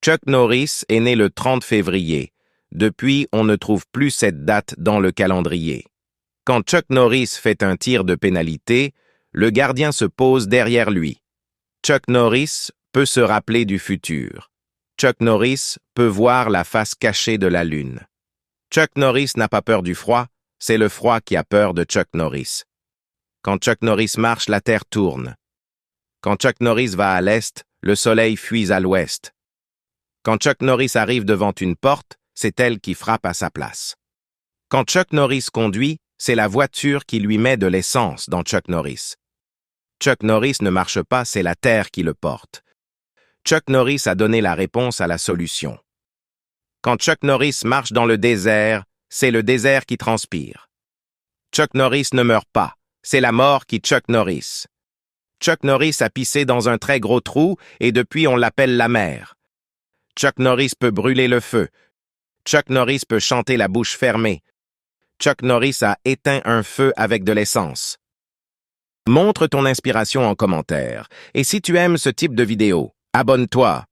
Chuck Norris est né le 30 février. Depuis, on ne trouve plus cette date dans le calendrier. Quand Chuck Norris fait un tir de pénalité, le gardien se pose derrière lui. Chuck Norris peut se rappeler du futur. Chuck Norris peut voir la face cachée de la lune. Chuck Norris n'a pas peur du froid, c'est le froid qui a peur de Chuck Norris. Quand Chuck Norris marche, la terre tourne. Quand Chuck Norris va à l'est, le soleil fuit à l'ouest. Quand Chuck Norris arrive devant une porte, c'est elle qui frappe à sa place. Quand Chuck Norris conduit, c'est la voiture qui lui met de l'essence dans Chuck Norris. Chuck Norris ne marche pas, c'est la terre qui le porte. Chuck Norris a donné la réponse à la solution. Quand Chuck Norris marche dans le désert, c'est le désert qui transpire. Chuck Norris ne meurt pas, c'est la mort qui Chuck Norris. Chuck Norris a pissé dans un très gros trou et depuis on l'appelle la mer. Chuck Norris peut brûler le feu. Chuck Norris peut chanter la bouche fermée. Chuck Norris a éteint un feu avec de l'essence. Montre ton inspiration en commentaire. Et si tu aimes ce type de vidéo, abonne-toi.